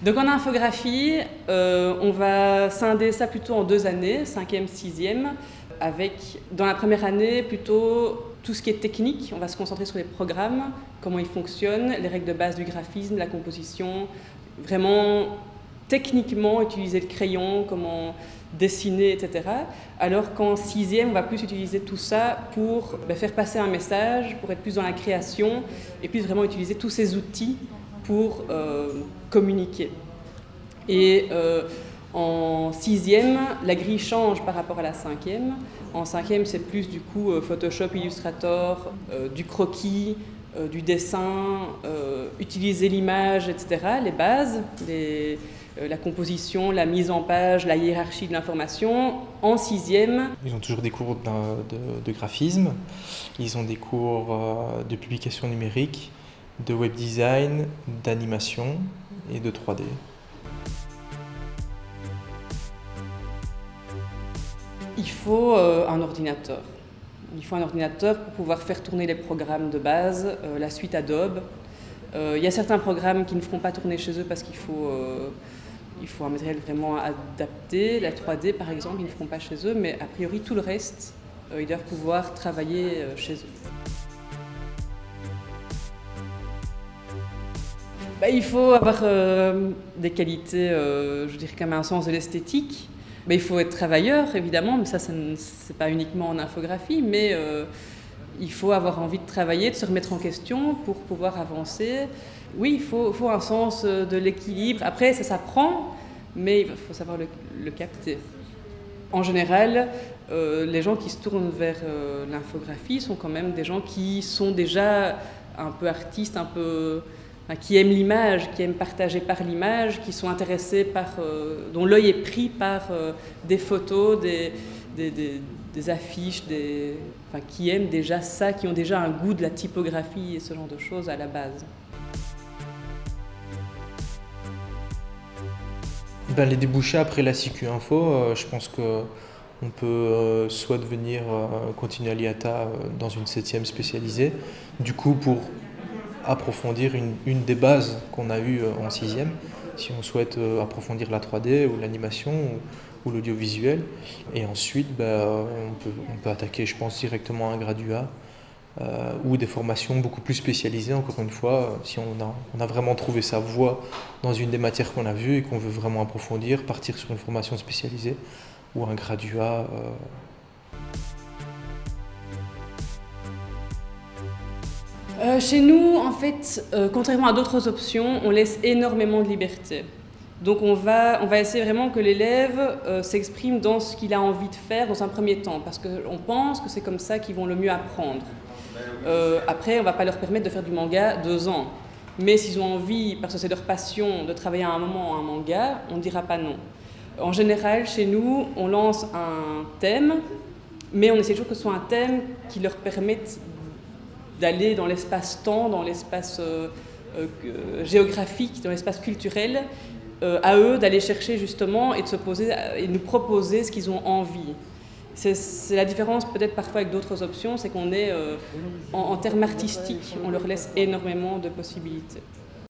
Donc en infographie, on va scinder ça plutôt en 2 années, 5e, 6e, avec dans la première année plutôt tout ce qui est technique. On va se concentrer sur les programmes, comment ils fonctionnent, les règles de base du graphisme, la composition, vraiment techniquement utiliser le crayon, comment dessiner, etc. Alors qu'en 6e, on va plus utiliser tout ça pour faire passer un message, pour être plus dans la création et plus vraiment utiliser tous ces outils pour communiquer. Et en 6e, la grille change par rapport à la 5e. En 5e, c'est plus du coup Photoshop, Illustrator, du croquis, du dessin, utiliser l'image, etc., les bases, la composition, la mise en page, la hiérarchie de l'information. En 6e, ils ont toujours des cours de graphisme, ils ont des cours de publication numérique, de web design, d'animation et de 3D. Il faut un ordinateur. Il faut un ordinateur pour pouvoir faire tourner les programmes de base, la suite Adobe. Il y a certains programmes qui ne feront pas tourner chez eux parce qu'il faut un matériel vraiment adapté. La 3D, par exemple, ils ne feront pas chez eux, mais a priori, tout le reste, ils doivent pouvoir travailler chez eux. Il faut avoir des qualités, je dirais, comme un sens de l'esthétique. Il faut être travailleur, évidemment, mais ça c'est pas uniquement en infographie, mais il faut avoir envie de travailler, de se remettre en question pour pouvoir avancer. Oui, il faut un sens de l'équilibre. Après, ça s'apprend, mais il faut savoir le capter. En général, les gens qui se tournent vers l'infographie sont quand même des gens qui sont déjà un peu artistes, qui aiment l'image, qui aiment partager par l'image, qui sont intéressés dont l'œil est pris par des photos, des affiches, qui aiment déjà ça, qui ont déjà un goût de la typographie et ce genre de choses à la base. Les débouchés après la Sicu Info, je pense qu'on peut soit devenir continuer à l'IATA dans une 7e spécialisée, du coup pour approfondir une des bases qu'on a eues en 6e, si on souhaite approfondir la 3D ou l'animation ou l'audiovisuel. Et ensuite, on peut attaquer, je pense, directement un graduat ou des formations beaucoup plus spécialisées, encore une fois, si on a vraiment trouvé sa voie dans une des matières qu'on a vues et qu'on veut vraiment approfondir, partir sur une formation spécialisée ou un graduat. Chez nous, en fait, contrairement à d'autres options, on laisse énormément de liberté. Donc on va essayer vraiment que l'élève s'exprime dans ce qu'il a envie de faire dans un premier temps, parce qu'on pense que c'est comme ça qu'ils vont le mieux apprendre. Après, on ne va pas leur permettre de faire du manga 2 ans. Mais s'ils ont envie, parce que c'est leur passion, de travailler à un moment un manga, on ne dira pas non. En général, chez nous, on lance un thème, mais on essaie toujours que ce soit un thème qui leur permette d'aller dans l'espace-temps, dans l'espace géographique, dans l'espace culturel, à eux d'aller chercher justement et de se poser et de nous proposer ce qu'ils ont envie. C'est la différence peut-être parfois avec d'autres options, c'est qu'on est en termes artistiques, on leur laisse énormément de possibilités.